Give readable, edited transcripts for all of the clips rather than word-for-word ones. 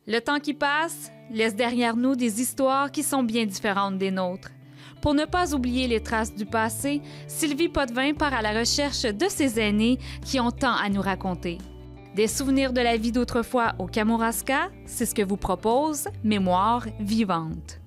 Le temps qui passe laisse derrière nous des histoires qui sont bien différentes des nôtres. Pour ne pas oublier les traces du passé, Sylvie Potvin part à la recherche de ses aînés qui ont tant à nous raconter. Des souvenirs de la vie d'autrefois au Kamouraska, c'est ce que vous propose Mémoire vivante.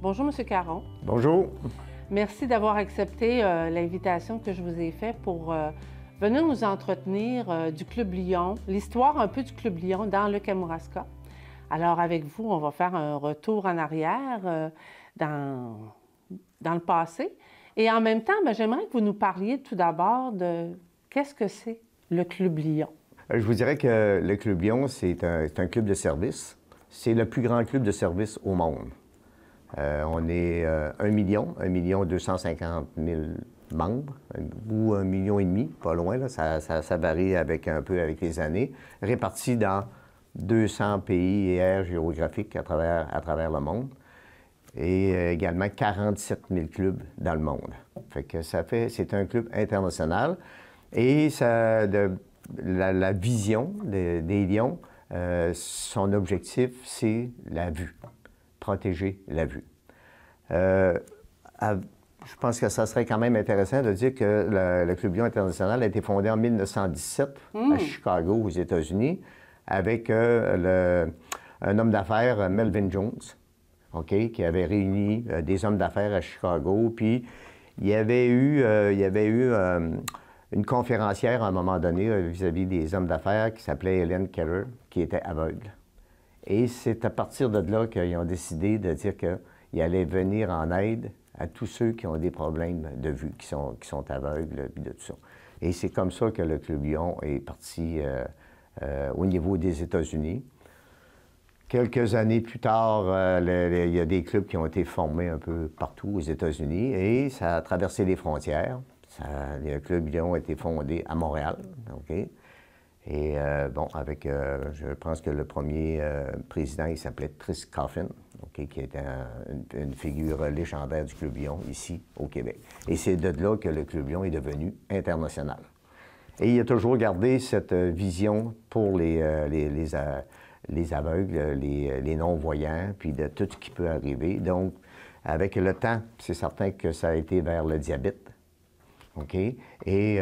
Bonjour, M. Caron. Bonjour. Merci d'avoir accepté l'invitation que je vous ai faite pour venir nous entretenir du Club Lion, l'histoire un peu du Club Lion dans le Kamouraska. Alors, avec vous, on va faire un retour en arrière dans le passé. Et en même temps, j'aimerais que vous nous parliez tout d'abord de qu'est-ce que c'est le Club Lion. Je vous dirais que le Club Lion, c'est un club de service. C'est le plus grand club de service au monde. On est 1 250 000 membres, ou 1,5 million, pas loin, là, ça varie un peu avec les années, répartis dans 200 pays et aires géographiques à travers le monde, et également 47 000 clubs dans le monde. Fait que c'est un club international, et la vision des Lions, son objectif, c'est la vue. Protéger la vue. Je pense que ça serait quand même intéressant de dire que le Club Lion international a été fondé en 1917 à Chicago, aux États-Unis, avec un homme d'affaires, Melvin Jones, qui avait réuni des hommes d'affaires à Chicago. Puis il y avait eu une conférencière à un moment donné vis-à-vis des hommes d'affaires qui s'appelait Helen Keller, qui était aveugle. Et c'est à partir de là qu'ils ont décidé de dire qu'ils allaient venir en aide à tous ceux qui ont des problèmes de vue, qui sont aveugles, puis de tout ça. Et c'est comme ça que le Club Lion est parti au niveau des États-Unis. Quelques années plus tard, il y a des clubs qui ont été formés un peu partout aux États-Unis et ça a traversé les frontières. Le Club Lion a été fondé à Montréal, Et je pense que le premier président, il s'appelait Tris Coffin, qui était une figure légendaire du Club Lion ici, au Québec. Et c'est de là que le Club Lion est devenu international. Et il a toujours gardé cette vision pour les aveugles, les non-voyants, puis de tout ce qui peut arriver. Donc, avec le temps, c'est certain que ça a été vers le diabète. Et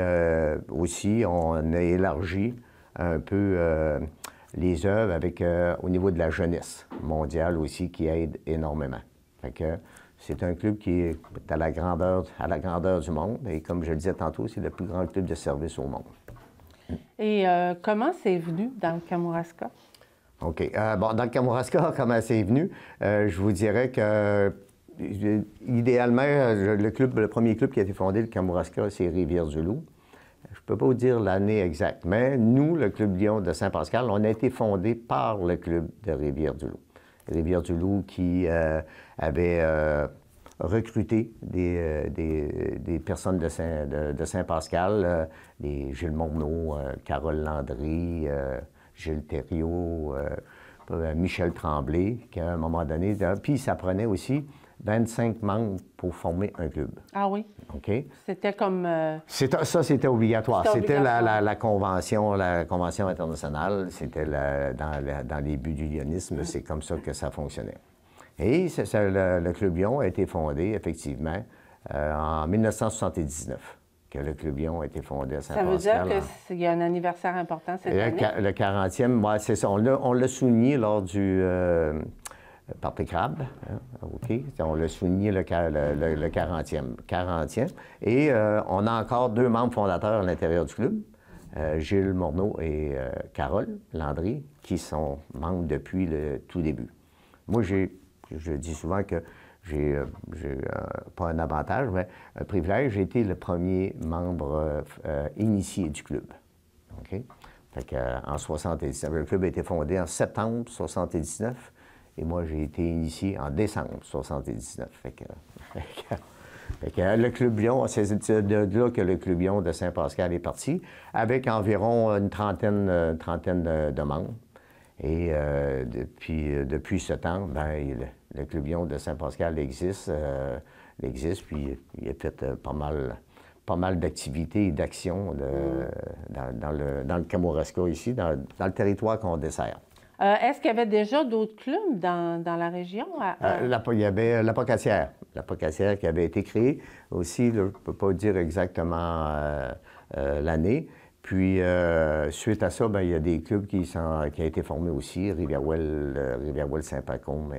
aussi, on a élargi un peu les œuvres au niveau de la jeunesse mondiale aussi, qui aide énormément. Fait que c'est un club qui est à la grandeur du monde. Et comme je le disais tantôt, c'est le plus grand club de service au monde. Et comment c'est venu dans le Kamouraska? OK. Dans le Kamouraska, comment c'est venu? Je vous dirais que idéalement, le premier club qui a été fondé, le Kamouraska, c'est Rivière-du-Loup. Je ne peux pas vous dire l'année exacte, mais nous, le Club Lion de Saint-Pascal, on a été fondé par le club de Rivière-du-Loup. Rivière-du-Loup qui avait recruté des personnes de Saint-Pascal, des Gilles Morneau, Carole Landry, Gilles Thériault, Michel Tremblay, qui à un moment donné, puis ça prenait aussi 25 membres pour former un club. Ah oui? OK? C'était comme... Ça, c'était obligatoire. C'était obligatoire. la convention internationale. C'était dans les buts du lionisme. C'est comme ça que ça fonctionnait. Et le Club Lion a été fondé, effectivement, en 1979, que le Club Lion a été fondé à Saint-Pascal. Ça veut dire qu'il y a un anniversaire important cette année? Le 40e, c'est ça. On l'a souligné lors du... Party Crabe, on l'a souligné le 40e. Et on a encore 2 membres fondateurs à l'intérieur du club, Gilles Morneau et Carole Landry, qui sont membres depuis le tout début. Moi, je dis souvent que j'ai pas un avantage, mais un privilège. J'ai été le premier membre initié du club. Fait qu'en 79, le club a été fondé en septembre 79. Et moi, j'ai été initié en décembre 79. Fait que, le Club Lion, c'est de là que le Club Lion de Saint-Pascal est parti, avec environ une trentaine de membres. Et depuis ce temps, ben, le Club Lion de Saint-Pascal existe, puis il a fait pas mal d'activités et d'actions dans le Kamouraska ici, dans le territoire qu'on dessert. Est-ce qu'il y avait déjà d'autres clubs dans la région? Il y avait la Pocatière qui avait été créée aussi, je ne peux pas dire exactement l'année. Puis, suite à ça, bien, il y a des clubs qui ont été formés aussi. Rivière-Ouelle-Saint-Pacôme a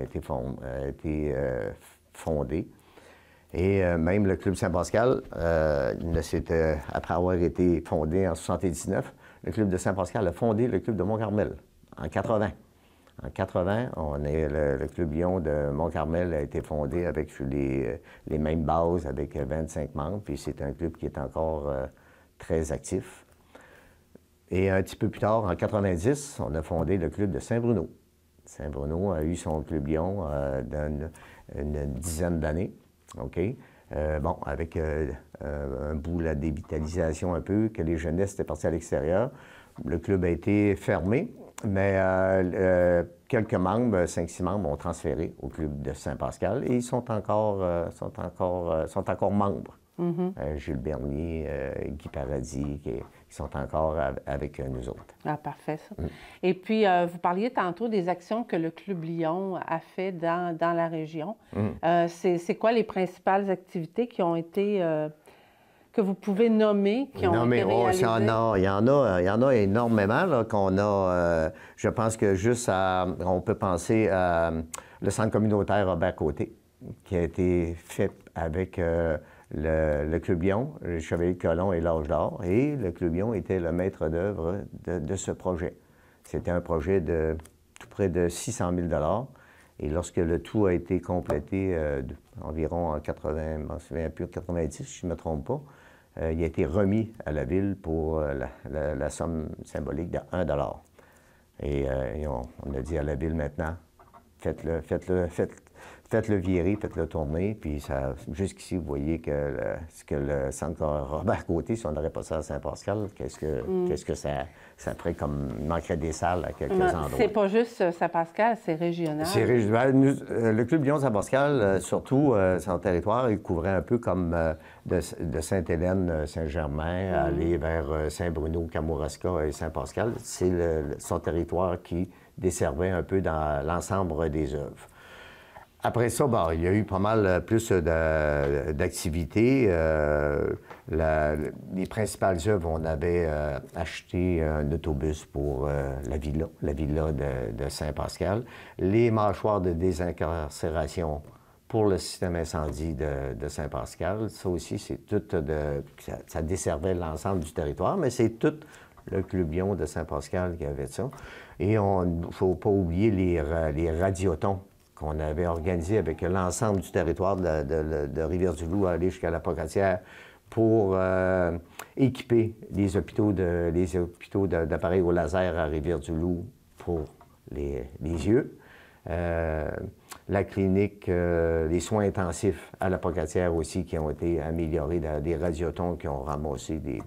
été fondé. Et même le Club Saint-Pascal, après avoir été fondé en 1979, le Club de Saint-Pascal a fondé le Club de Mont-Carmel en 80. En 80, le Club Lion de Mont-Carmel a été fondé avec les mêmes bases, avec 25 membres, puis c'est un club qui est encore très actif. Et un petit peu plus tard, en 90, on a fondé le Club de Saint-Bruno. Saint-Bruno a eu son Club Lion dans une dizaine d'années. OK? Avec un bout de la dévitalisation un peu, que les jeunesses étaient partis à l'extérieur. Le club a été fermé, mais quelques membres, 5-6 membres, ont transféré au club de Saint-Pascal et ils sont encore membres. Jules Bernier, Guy Paradis, qui sont encore avec nous autres. Ah, parfait, ça. Et puis, vous parliez tantôt des actions que le Club Lion a fait dans la région. C'est quoi les principales activités qui ont été, que vous pouvez nommer, qui ont été réalisées? Il y en a énormément, là, qu'on a. Je pense que on peut penser à le centre communautaire Robert Côté, qui a été fait avec le Club Lion, le Chevalier de Colomb et l'Âge d'Or. Et le Club Lion était le maître d'œuvre de ce projet. C'était un projet de tout près de 600 000 $. Et lorsque le tout a été complété, environ en 80, je ne me souviens plus, 90, si je ne me trompe pas, il a été remis à la ville pour la somme symbolique de 1 $. Et on a dit à la ville maintenant, faites-le virer, faites-le tourner, puis jusqu'ici, vous voyez que le centre Robert Côté, si on n'aurait pas ça à Saint-Pascal, qu'est-ce que ça ferait comme... Il manquerait des salles à quelques endroits. C'est pas juste Saint-Pascal, c'est régional. C'est régional. Le Club Lion Saint-Pascal, surtout, son territoire, il couvrait un peu comme de Sainte-Hélène, Saint-Germain, aller vers Saint-Bruno, Kamouraska et Saint-Pascal. C'est son territoire qui desservait un peu dans l'ensemble des œuvres. Après ça, il y a eu pas mal plus d'activités. Les principales œuvres, on avait acheté un autobus pour la villa de Saint-Pascal. Les mâchoires de désincarcération pour le système incendie de Saint-Pascal. Ça aussi, c'est tout ça desservait l'ensemble du territoire, mais c'est tout le Club Lion de Saint-Pascal qui avait ça. Et il ne faut pas oublier les radiotons qu'on avait organisé avec l'ensemble du territoire de Rivière-du-Loup à aller jusqu'à la Pocatière pour équiper les hôpitaux d'appareils au laser à Rivière-du-Loup pour les yeux. La clinique, les soins intensifs à la Pocatière aussi qui ont été améliorés, des radiotons qui ont ramassé des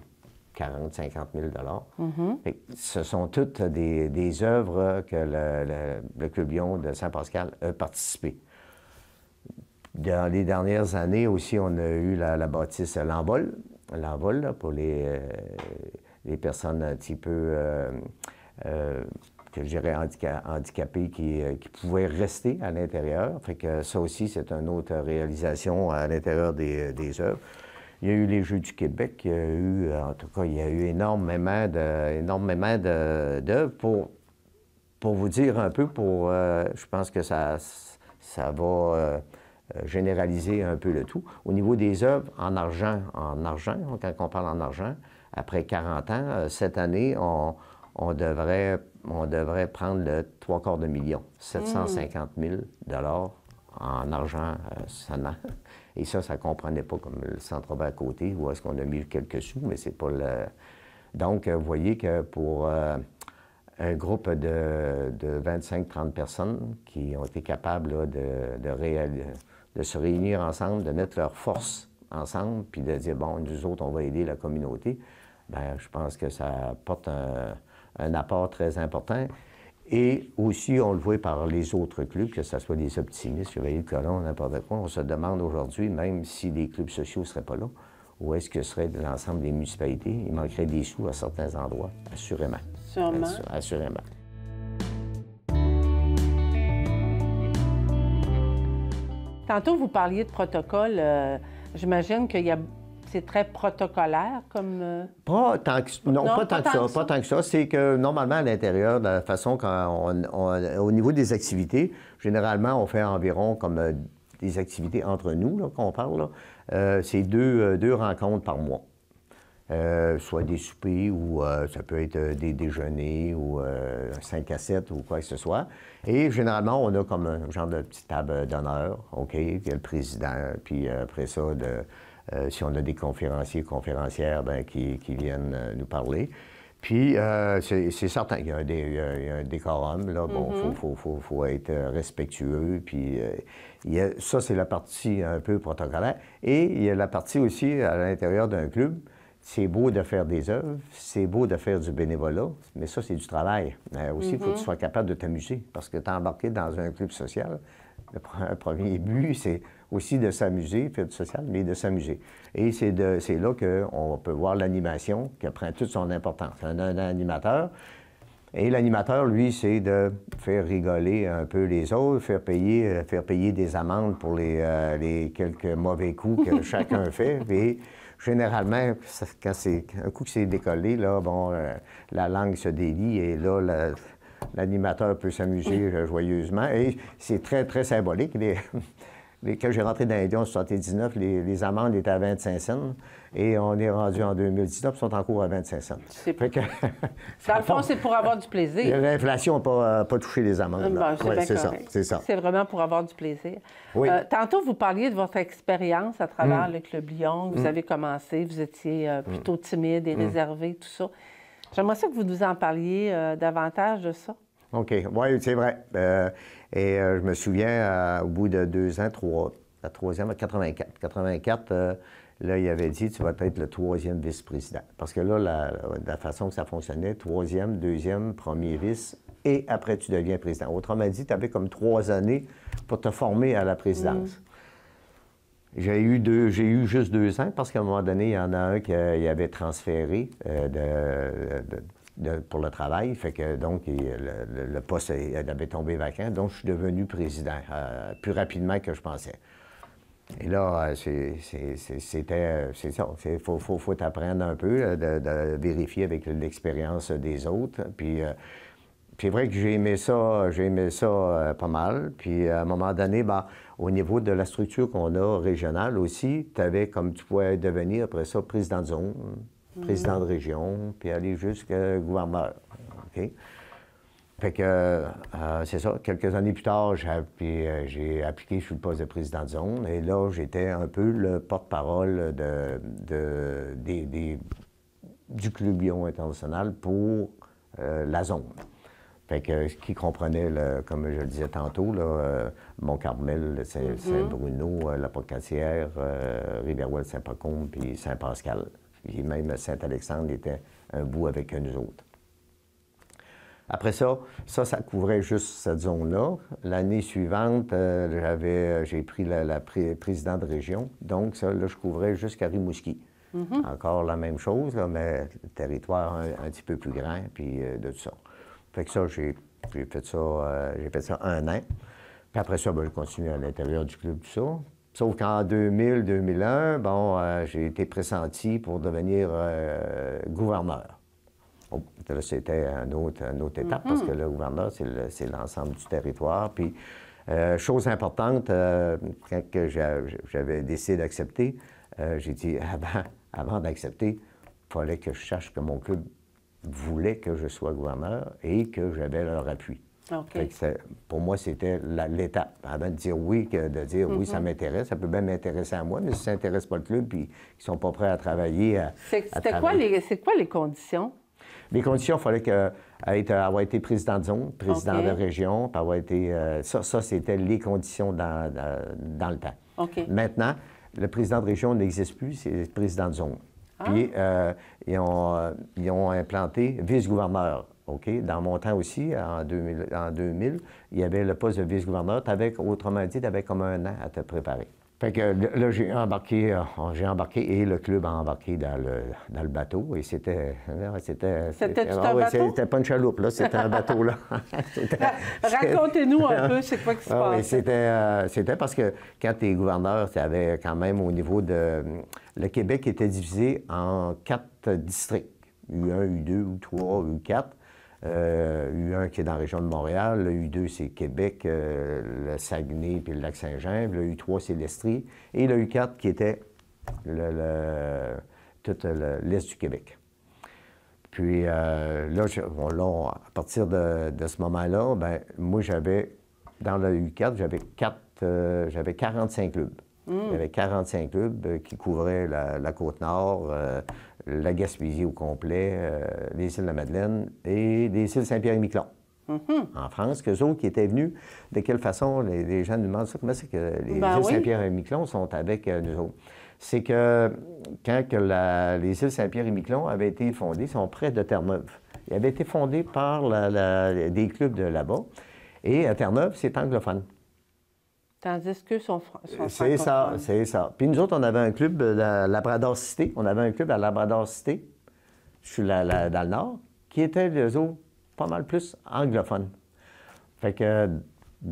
40-50 000 $. Ce sont toutes des œuvres que le Club Lion de Saint-Pascal a participé. Dans les dernières années aussi, on a eu la bâtisse L'Envol. L'Envol, là, pour les personnes un petit peu, que je dirais, handicapées qui pouvaient rester à l'intérieur. Fait que ça aussi, c'est une autre réalisation à l'intérieur des œuvres. Il y a eu les Jeux du Québec, il y a eu énormément d'œuvres. Pour vous dire un peu, je pense que ça va généraliser un peu le tout. Au niveau des œuvres en argent, quand on parle en argent, après 40 ans, cette année, on devrait prendre le 750 000 $ en argent seulement. Et ça ne comprenait pas comme le centre Robert à côté, où est-ce qu'on a mis quelques sous, mais c'est pas le... Donc, vous voyez que pour un groupe de 25-30 personnes qui ont été capables là, de se réunir ensemble, de mettre leurs forces ensemble, puis de dire, bon, nous autres, on va aider la communauté, bien, je pense que ça apporte un apport très important. Et aussi, on le voit par les autres clubs, que ce soit les optimistes, Chevaliers de Colomb, n'importe quoi, on se demande aujourd'hui, même si les clubs sociaux ne seraient pas là, où est-ce que serait l'ensemble des municipalités? Il manquerait des sous à certains endroits, assurément. Sûrement. Assurément. Tantôt, vous parliez de protocole. J'imagine que c'est très protocolaire comme... Pas tant que, pas tant que ça. Pas tant que ça. C'est que normalement, à l'intérieur, de la façon au niveau des activités, généralement, on fait environ comme des activités entre nous, là, qu'on parle. Là. C'est deux rencontres par mois. Soit des soupers ou ça peut être des déjeuners ou 5 à 7 ou quoi que ce soit. Et généralement, on a comme un genre de petite table d'honneur, OK? Puis il y a le président, puis après ça, si on a des conférenciers, conférencières, bien, qui viennent nous parler. Puis c'est certain qu'il y a un décorum, là. Bon, faut être respectueux, puis ça, c'est la partie un peu protocolaire. Et il y a la partie aussi à l'intérieur d'un club. C'est beau de faire des œuvres, c'est beau de faire du bénévolat, mais ça, c'est du travail. Aussi, il faut que tu sois capable de t'amuser, parce que t'es embarqué dans un club social. Le premier but, c'est aussi de s'amuser, faire du social, mais de s'amuser. Et c'est là qu'on peut voir l'animation qui prend toute son importance. Un animateur, et l'animateur, lui, c'est de faire rigoler un peu les autres, faire payer des amendes pour les quelques mauvais coups que chacun fait. Et généralement, quand un coup que c'est décollé, là, bon, la langue se délie et là, l'animateur peut s'amuser joyeusement. Et c'est très, très symbolique. Quand j'ai rentré dans l'Indien en 1979, les amendes étaient à 25 cents et on est rendu en 2019, ils sont en cours à 25 cents. Dans le fond, c'est pour avoir du plaisir. L'inflation n'a pas touché les amendes. C'est ça. C'est vraiment pour avoir du plaisir. Oui. Tantôt, vous parliez de votre expérience à travers le Club Lion. Vous avez commencé, vous étiez plutôt timide et réservé, tout ça. J'aimerais ça que vous nous en parliez davantage de ça. OK. Oui, c'est vrai. Je me souviens, au bout de 2 ans, la troisième, 84. 84, là, il avait dit, tu vas être le 3e vice-président. Parce que là, la façon que ça fonctionnait, 3e, 2e, 1er vice, et après, tu deviens président. Autrement dit, tu avais comme 3 années pour te former à la présidence. J'ai eu juste 2 ans, parce qu'à un moment donné, il y en a un qui avait transféré pour le travail, fait que donc le poste avait tombé vacant, donc je suis devenu président plus rapidement que je pensais. Et là, c'est ça, il faut apprendre un peu, de vérifier avec l'expérience des autres, puis c'est vrai que j'ai aimé ça pas mal, puis à un moment donné, ben, au niveau de la structure qu'on a régionale aussi, tu avais, comme tu pouvais devenir après ça, président de zone, président de région, puis aller jusqu'à gouverneur. OK? Fait que, c'est ça, quelques années plus tard, j'ai appliqué sur le poste de président de zone, et là, j'étais un peu le porte-parole du Club Lion international pour la zone. Fait que, ce qui comprenait, comme je le disais tantôt, Mont-Carmel, Saint-Bruno, La Pocatière, Rivière-Ouest, Saint-Pacôme, puis Saint-Pascal. Et même Saint-Alexandre était un bout avec nous autres. Après ça couvrait juste cette zone-là. L'année suivante, j'ai pris la présidente de région. Donc, ça, là, je couvrais jusqu'à Rimouski. Encore la même chose, là, mais le territoire un petit peu plus grand, puis de tout ça. Fait que ça, j'ai fait ça 1 an. Puis après ça, ben, je continue à l'intérieur du club, tout ça. Sauf qu'en 2000-2001, bon, j'ai été pressenti pour devenir gouverneur. Oh, là, c'était une autre étape, parce que le gouverneur, c'est l'ensemble du territoire. Puis, chose importante, quand j'avais décidé d'accepter, j'ai dit, avant d'accepter, il fallait que je sache que mon club voulait que je sois gouverneur et que j'avais leur appui. Okay. Pour moi, c'était l'étape. Avant de dire oui, oui, ça m'intéresse. Ça peut bien m'intéresser à moi, mais si ça n'intéresse pas le club puis qu'ils ne sont pas prêts à travailler... C'est quoi les conditions? Les conditions, il fallait avoir été président de zone, président de région, puis avoir été... ça, c'était les conditions dans le temps. Okay. Maintenant, le président de région n'existe plus, c'est le président de zone. Ah. Puis, ils ont implanté vice-gouverneur. OK? Dans mon temps aussi, en 2000, il y avait le poste de vice-gouverneur. Autrement dit, tu avais comme un an à te préparer. Fait que là, j'ai embarqué et le club a embarqué dans le bateau. Et c'était C'était un bateau? C'était pas une chaloupe, là. C'était un bateau, là. Racontez-nous un peu, c'est quoi qui se passe? Oui, c'était parce que quand tu es gouverneur, tu avais quand même au niveau de... Le Québec était divisé en 4 districts. U1, U2, U3, U4. U1 qui est dans la région de Montréal, le U2 c'est Québec, le Saguenay puis le Lac-Saint-Jean, le U3 c'est l'Estrie, et le U4 qui était tout l'Est du Québec. Puis là, à partir de ce moment-là, ben moi dans le U4, j'avais 45 clubs. Il y avait 45 clubs qui couvraient la Côte-Nord, la Gaspésie au complet, les îles de la Madeleine et les îles Saint-Pierre-et-Miquelon. En France, qu'eux autres qui étaient venus, de quelle façon, les gens nous demandent ça, comment c'est que les îles Saint-Pierre-et-Miquelon sont avec nous autres? C'est que quand les îles Saint-Pierre-et-Miquelon avaient été fondées, ils sont près de Terre-Neuve. Ils avaient été fondés par des clubs de là-bas. Et à Terre-Neuve, c'est anglophone. Tandis qu'eux sont c'est ça, c'est ça. Puis nous autres, on avait un club, Labrador-Cité. On avait un club à Labrador-Cité, dans le Nord, qui était, eux autres, pas mal plus anglophones. Fait que,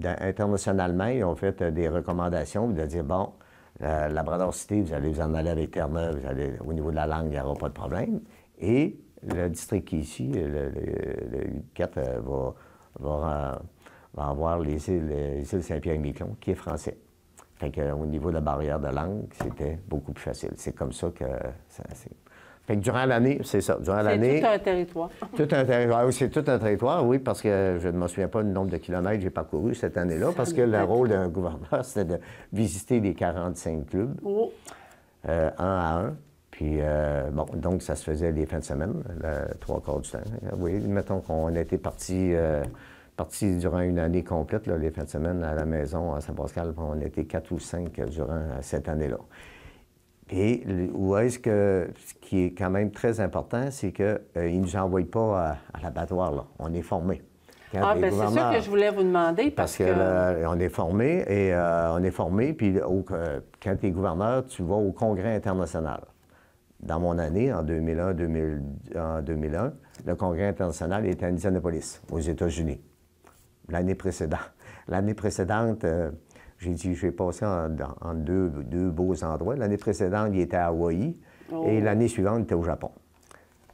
internationalement, ils ont fait des recommandations de dire, bon, Labrador-Cité, vous allez vous en aller avec Terre-Neuve, au niveau de la langue, il n'y aura pas de problème. Et le district qui est ici, le U4, va avoir les îles Saint-Pierre-et-Miquelon, qui est français. Fait qu'au niveau de la barrière de langue, c'était beaucoup plus facile. C'est comme ça que Fait que durant l'année, c'est ça. Durant l'année. C'est tout un territoire. Tout un territoire. Oui, c'est tout un territoire, oui, parce que je ne me souviens pas du nombre de kilomètres que j'ai parcouru cette année-là, parce que le rôle d'un gouverneur, c'était de visiter les 45 clubs, un à un. Puis, bon, donc, ça se faisait les fins de semaine, 3/4 du temps. Oui, mettons qu'on était parti durant une année complète, là, les fins de semaine à la maison à Saint-Pascal, on était 4 ou 5 durant cette année-là. Et ce qui est quand même très important, c'est qu'ils ne nous envoient pas à l'abattoir, là. On est formés. Ah, bien, c'est ça que je voulais vous demander. Parce que là, on est formés, puis quand tu es gouverneur, tu vas au Congrès international. Dans mon année, en 2001, le Congrès international était à Indianapolis, aux États-Unis. L'année précédente, j'ai passé en deux beaux endroits. L'année précédente, il était à Hawaï et l'année suivante, il était au Japon.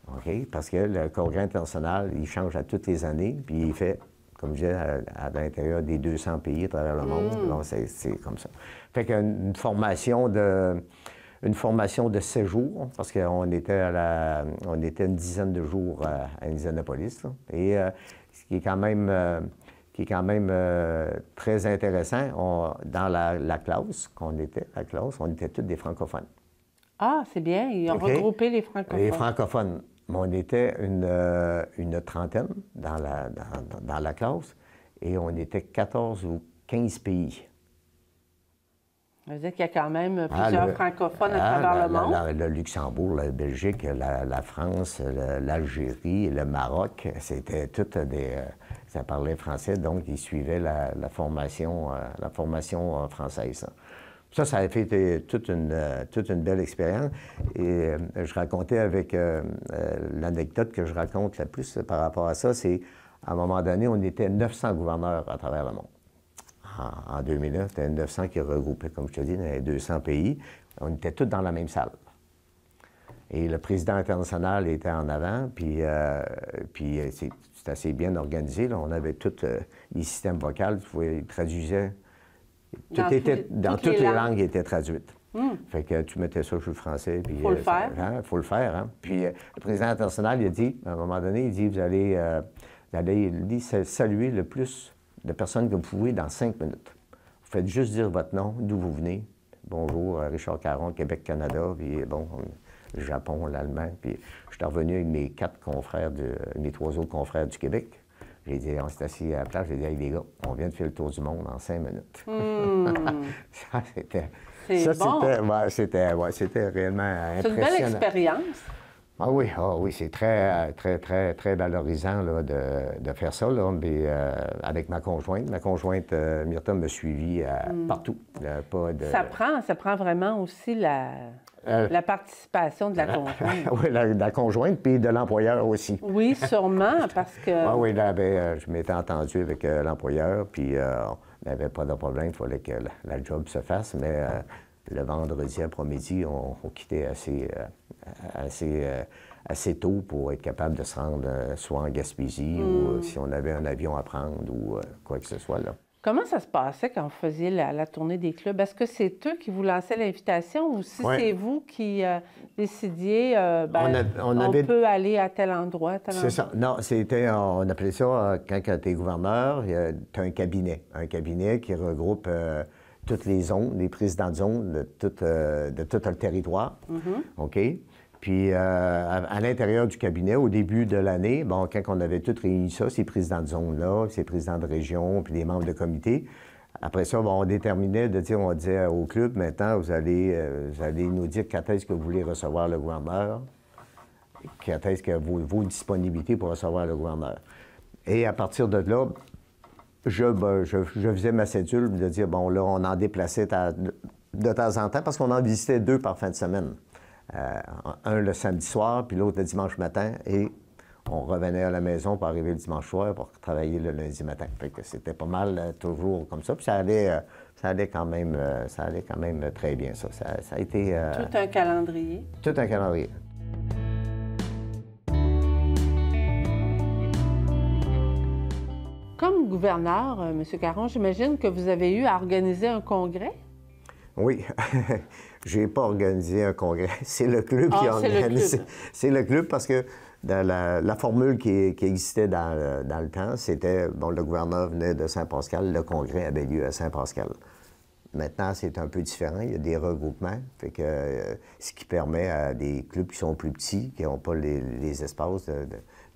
OK? Parce que le Congrès international, il change à toutes les années, puis il fait, comme je disais, à l'intérieur des 200 pays à travers le monde. Donc, c'est comme ça. Fait qu'une formation de 7 jours, parce qu'on était une dizaine de jours à Indianapolis. Là. Et ce qui est quand même très intéressant, dans la classe qu'on était, on était tous des francophones. Ah, c'est bien, ils ont regroupé les francophones. Les francophones. On était une trentaine dans la classe et on était 14 ou 15 pays. Ça veut dire qu'il y a quand même plusieurs francophones à travers le monde. Le Luxembourg, la Belgique, la France, l'Algérie, le Maroc, c'était toutes ça parlait français, donc ils suivaient la formation française. Ça a fait toute une belle expérience. Et je racontais avec l'anecdote que je raconte la plus par rapport à ça, c'est à un moment donné, on était 900 gouverneurs à travers le monde. En 2009, c'était 900 qui regroupaient, comme je te dis, dans les 200 pays. On était tous dans la même salle. Et le président international était en avant, puis c'est assez bien organisé. Là. On avait tous les systèmes vocaux, il traduisait. Toutes les langues étaient traduites. Fait que tu mettais ça sur le français. Il faut le faire. Il faut le faire. Hein? Puis le président international, il a dit, à un moment donné, il dit, vous allez saluer le plus de personnes que vous pouvez dans 5 minutes. Vous faites juste dire votre nom, d'où vous venez. Bonjour, Richard Caron, Québec, Canada, puis bon, le Japon, l'Allemagne. Puis je suis revenu avec mes 4 confrères, mes 3 autres confrères du Québec. J'ai dit, on s'est assis à la plage, j'ai dit, hey, les gars, on vient de faire le tour du monde en 5 minutes. Ça, c'était... C'est bon. C'était réellement impressionnant. C'est une belle expérience. Ah oui, c'est très, très, très, très valorisant là, de faire ça. Là, mais, avec ma conjointe. Ma conjointe, Myrtha, me suivi partout. Ça prend vraiment aussi la participation de la conjointe. Oui, la conjointe, puis de l'employeur aussi. Oui, sûrement, parce que... Ah oui, là, je m'étais entendu avec l'employeur, puis on n'avait pas de problème, il fallait que la job se fasse, mais le vendredi après-midi, on quittait assez tôt pour être capable de se rendre soit en Gaspésie ou si on avait un avion à prendre ou quoi que ce soit, là. Comment ça se passait quand vous faisiez la tournée des clubs? Est-ce que c'est eux qui vous lançaient l'invitation ou si c'est vous qui décidiez, on peut aller à tel endroit, tel endroit? C'est ça. Non, on appelait ça, quand tu es gouverneur, tu as un cabinet qui regroupe toutes les zones, les présidents de zone de tout le territoire. OK? Puis, à l'intérieur du cabinet, au début de l'année, bon, quand on avait tous réuni ça, ces présidents de zone-là, ces présidents de région, puis les membres de comité, après ça, bon, on déterminait on disait au club, maintenant, vous allez nous dire quand est-ce que vous voulez recevoir le gouverneur, quand est-ce que vos disponibilités pour recevoir le gouverneur. Et à partir de là, je faisais ma cédule de dire, bon, là, on en déplaçait de temps en temps, parce qu'on en visitait 2 par fin de semaine. Un le samedi soir, puis l'autre le dimanche matin, et on revenait à la maison pour arriver le dimanche soir pour travailler le lundi matin. Fait que c'était pas mal toujours comme ça, puis ça allait quand même très bien, ça. Ça a été... Tout un calendrier. Tout un calendrier. Comme gouverneur, M. Caron, j'imagine que vous avez eu à organiser un congrès? Oui. Je n'ai pas organisé un congrès. C'est le club qui a organisé. C'est le club parce que dans la formule qui existait dans le temps, c'était, bon, le gouverneur venait de Saint-Pascal, le congrès avait lieu à Saint-Pascal. Maintenant, c'est un peu différent. Il y a des regroupements, fait que, ce qui permet à des clubs qui sont plus petits, qui n'ont pas les espaces,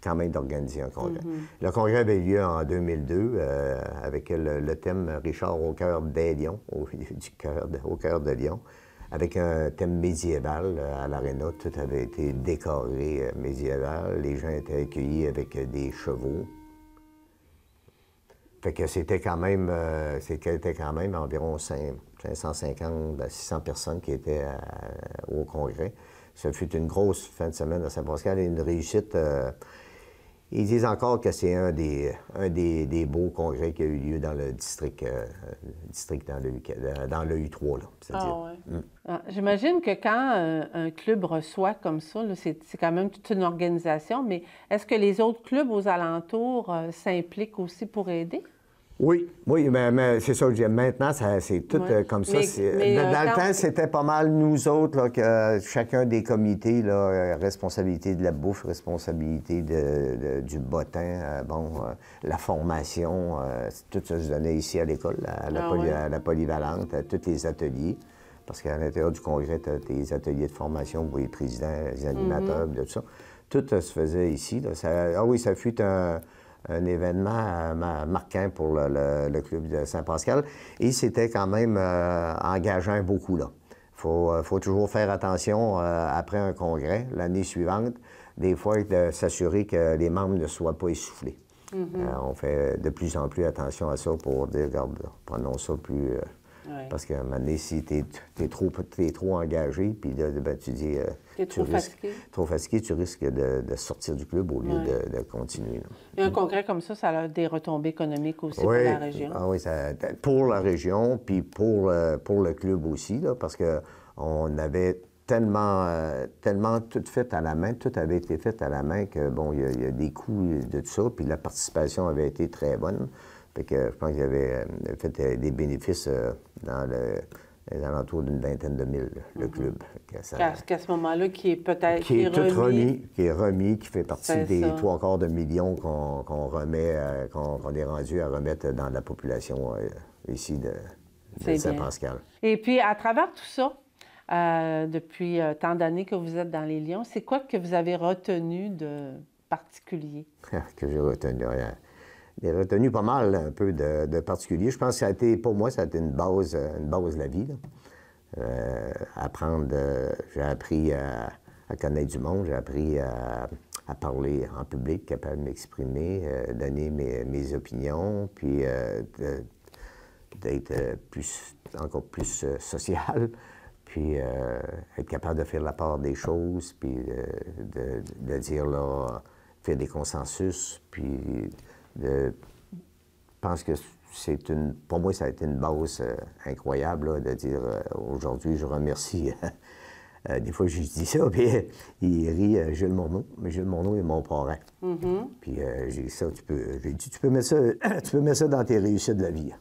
quand même d'organiser un congrès. Le congrès avait lieu en 2002 avec le thème « Richard au cœur des lions », au cœur de Lyon, avec un thème médiéval à l'Aréna. Tout avait été décoré médiéval. Les gens étaient accueillis avec des chevaux. Fait que c'était quand même environ 550 à 600 personnes qui étaient au congrès. Ça fut une grosse fin de semaine à Saint-Pascal et une réussite. Ils disent encore que c'est un des beaux congrès qui a eu lieu dans le district dans le U3. Là, ouais. J'imagine que quand un club reçoit comme ça, c'est quand même toute une organisation, mais est-ce que les autres clubs aux alentours s'impliquent aussi pour aider? Oui, mais c'est ça que je dis. Maintenant, c'est tout comme ça. Dans le temps, c'était pas mal nous autres, là, que chacun des comités, là, responsabilité de la bouffe, responsabilité du bottin, la formation, tout ça se donnait ici à l'école, à la polyvalente, à tous les ateliers. Parce qu'à l'intérieur du congrès, tu as tes ateliers de formation pour les présidents, les animateurs, tout ça. Tout se faisait ici. Là. Ça fut un événement marquant pour le club de Saint-Pascal. Et c'était quand même engageant beaucoup, là. Faut toujours faire attention après un congrès, l'année suivante, des fois, de s'assurer que les membres ne soient pas essoufflés. On fait de plus en plus attention à ça pour dire, regarde, prenons ça plus... Parce qu'à un moment donné, si t'es trop engagé, puis là, tu dis... T'es trop fatigué. Trop fatigué, tu risques de sortir du club au lieu de continuer. Là. Et un congrès comme ça a des retombées économiques aussi pour la région. Ah oui, pour la région, puis pour le club aussi, là, parce qu'on avait tellement tout fait à la main, tout avait été fait à la main que, bon, il y a des coûts de tout ça, puis la participation avait été très bonne. Fait que je pense qu'il y avait fait des bénéfices dans les alentours d'une vingtaine de mille, le club. Qu'à ce moment-là, qui est peut-être qui est remis, qui fait partie des 3/4 millions qu'on remet, qu'on est rendu à remettre dans la population ici de Saint-Pascal. Et puis, à travers tout ça, depuis tant d'années que vous êtes dans les Lions, c'est quoi que vous avez retenu de particulier? Que j'ai retenu, rien. J'ai retenu pas mal, un peu de particulier. Je pense que pour moi, ça a été une base de la vie. apprendre, j'ai appris à connaître du monde, j'ai appris à parler en public, capable de m'exprimer, donner mes opinions, puis d'être encore plus social, puis être capable de faire la part des choses, puis de dire, là, faire des consensus, puis je pense que pour moi, ça a été une base incroyable, là, de dire, aujourd'hui, je remercie. Des fois, je dis ça, puis il rit Jules Morneau. Mais Jules Morneau est mon parrain. Puis j'ai dit ça, j'ai dit, tu peux mettre ça dans tes réussites de la vie.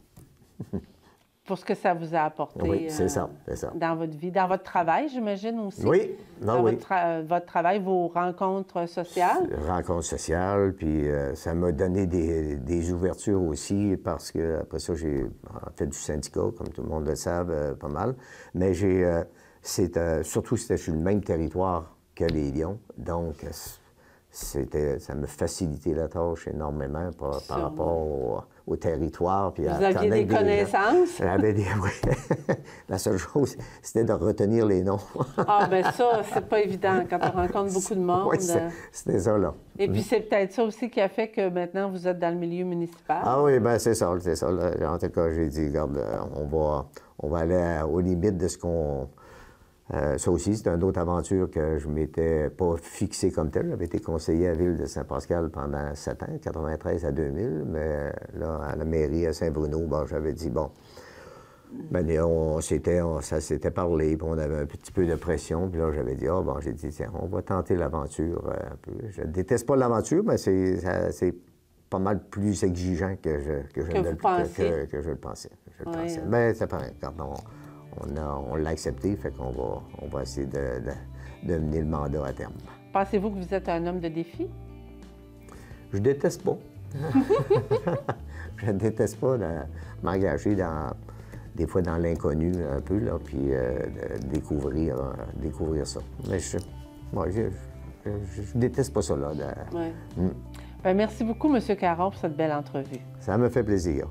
Pour ce que ça vous a apporté oui, c'est ça. Dans votre vie, dans votre travail, j'imagine aussi. Oui, oui. Votre travail, vos rencontres sociales. Rencontres sociales, puis ça m'a donné des ouvertures aussi, parce que après ça, j'ai fait du syndicat, comme tout le monde le sait, pas mal. Mais surtout, c'était sur le même territoire que les Lions, donc ça me facilitait la tâche énormément par rapport au territoire. Puis vous aviez des connaissances? Oui. La seule chose, c'était de retenir les noms. Ah, bien ça, c'est pas évident quand on rencontre beaucoup de monde. Oui, c'était ça, là. Et puis c'est peut-être ça aussi qui a fait que maintenant vous êtes dans le milieu municipal. Ah oui, bien c'est ça. Là. En tout cas, j'ai dit, regarde, on va aller aux limites de ce qu'on... ça aussi, c'est une autre aventure que je ne m'étais pas fixé comme tel. J'avais été conseiller à la ville de Saint-Pascal pendant 7 ans, 93 à 2000, mais là, à la mairie à Saint-Bruno, j'avais dit, bon, ça s'était parlé, puis on avait un petit peu de pression, puis là, j'avais dit, j'ai dit, tiens, on va tenter l'aventure un peu. Je déteste pas l'aventure, mais c'est pas mal plus exigeant que je le pensais. Mais c'est pareil, on l'a accepté, fait qu'on va essayer de mener le mandat à terme. Pensez-vous que vous êtes un homme de défi? Je déteste pas. Je déteste pas de m'engager des fois dans l'inconnu un peu, là, puis de découvrir ça. Mais je déteste pas ça, là. Oui. Bien, merci beaucoup, M. Caron, pour cette belle entrevue. Ça me fait plaisir.